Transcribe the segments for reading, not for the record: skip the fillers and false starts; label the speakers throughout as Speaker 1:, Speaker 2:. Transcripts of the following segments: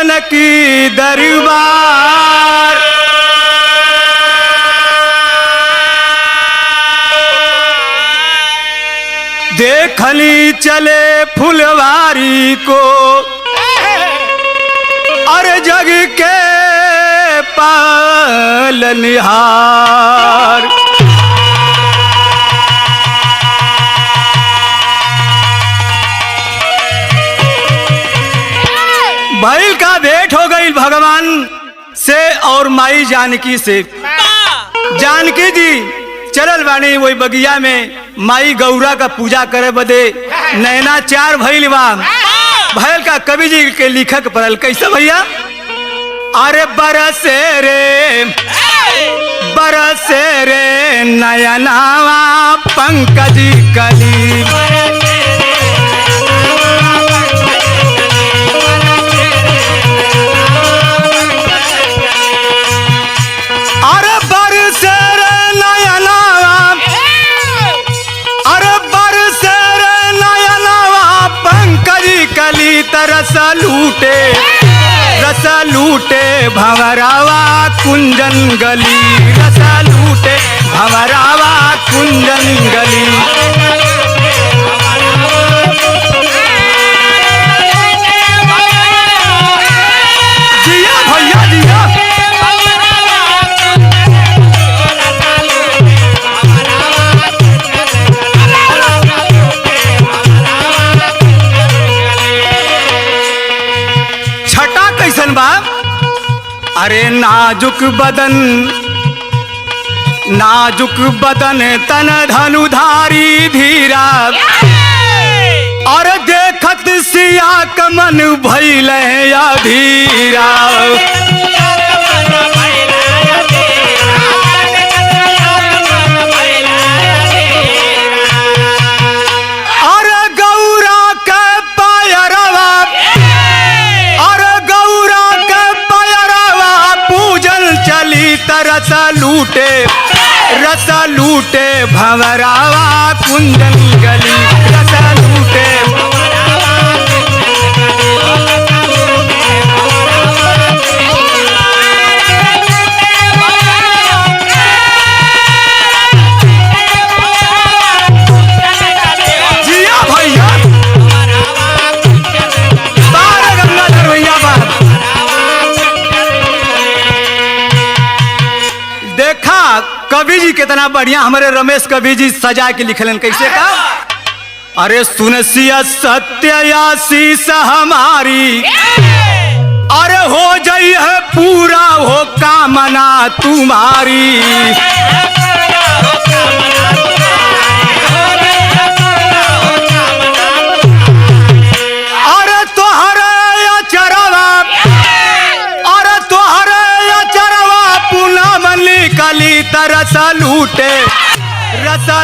Speaker 1: जानकी दरबार। देखली चले फुलवारी को अरे जग के पालनहार। भैल का भेंट हो गई भगवान से और माई जानकी से। जानकी जी चलल बानी वही बगिया में माई गौरा का पूजा करे बदे नैना चार भैल बा। भैल का कवि जी के लिखक पड़ल कैसे भैया। अरे बरसे रे नयनावा पंकज कली। अरे बरसे रे नयनावा, अरे बरसे रे नयनावा पंकज कली। तरस लूटे भंवरावा कुंजन गली। रस लूटे भंवरावा कुंजन गली। जिया भैया जिया। छटा कैसन बा। अरे नाजुक बदन तन धनुधारी धीरा। और देखत सिया कमन भइल अधीरा। अरे गौरा के पायरवा, अरे गौरा के पायरवा पूजन चली। तरस लूटे भंवरावा कुंजन गली। रस लूटे जिया भैया। बारह गंगाधर भैया बात। देखा कवि जी कितना बढ़िया हमारे रमेश कवि जी सजा के लिखलन कैसे का। अरे सुनसिया सत्य आशीष हमारी। अरे हो जाई है पूरा हो कामना तुम्हारी। अरे तोहरे अचरवा, अरे तोहरे अचरवा पूनम निकली। तरस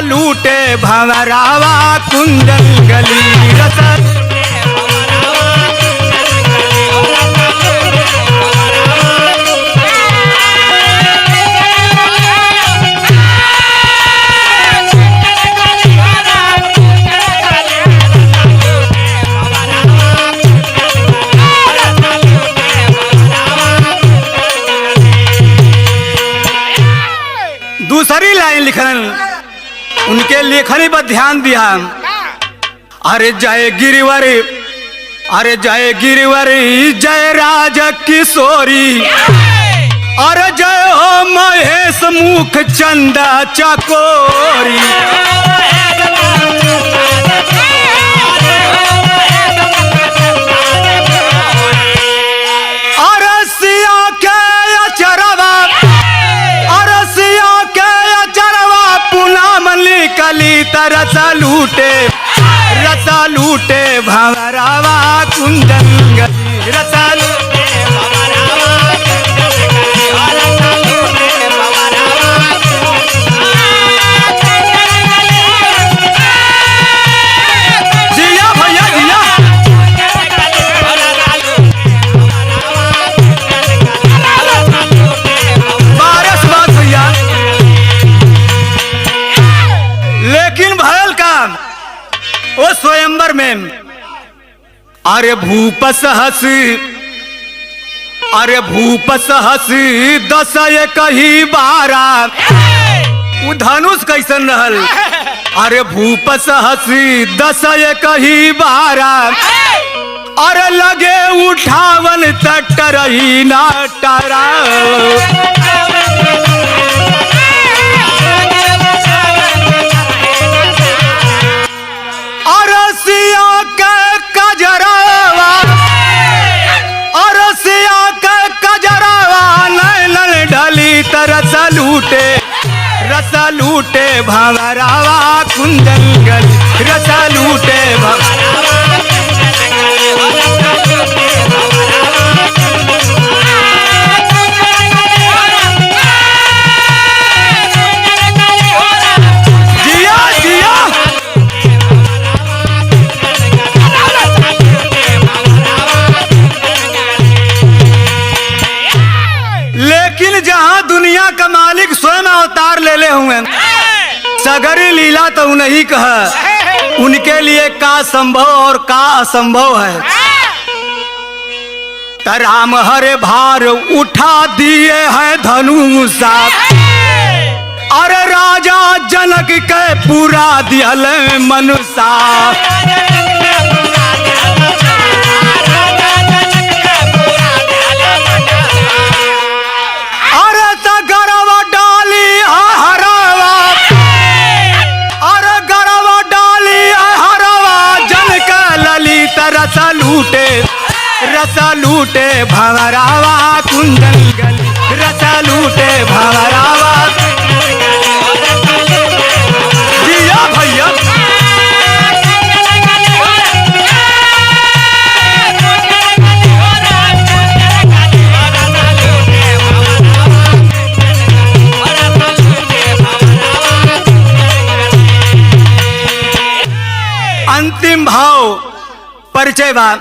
Speaker 1: लूटे भंवरावा कुंजन गली। रस दूसरी लाइन लिखन उनके लेखनी पर ध्यान दिया। अरे जय गिरिवरी, अरे जय गिरिवरी जय राज किशोरी। अरे जय हो महेश मुख चंदा चकोरी। अरे सिया के अचरवा, अरे सिया के अचरवा पूनम निकली। तरस लूटे भंवरावा कुंजन गली। रस लूटे जिया भैया जिया। बारस बात भैया। लेकिन भयल का वो स्वयंवर में अरे भूप सहस अरे भूप सहस 10 कही 12 उ धनुष कैसन रहल। अरे भूप सहस 10 कही 12 अरे लगे उठावन टरही ना टरा। अरसिया के कजरावा अरसिया के कजरावा नैन ढली तरस लूटे भंवरावा कुंदन गली रस लूटे जिया जिया। लेकिन जहां दुनिया का मालिक स्वयं अवतार ले ले हुए सगरी लीला तो उन्हीं कहा। उनके लिए का संभव और का असंभव है। राम हरे भार उठा दिए हैं धनुषा अरे राजा जनक के पूरा दियल मनुषा। रस लूटे भंवरावा कुंदन गली रस लूटे भंवरावा। जिया भैया। अंतिम भाव परिचय बात।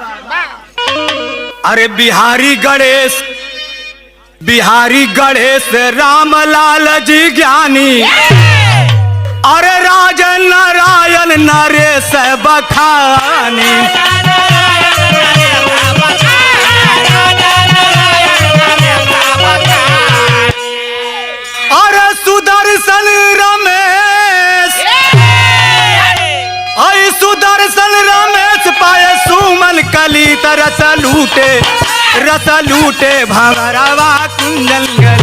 Speaker 1: अरे बिहारी गणेश रामलाल जी ज्ञानी अरे राजन नारायण नरेश बखानी। अरे सुदर्शन रमेश सुदर्शन रमेश पाए सुमन कली तरस लूटे भंवरावा कुंदन गली।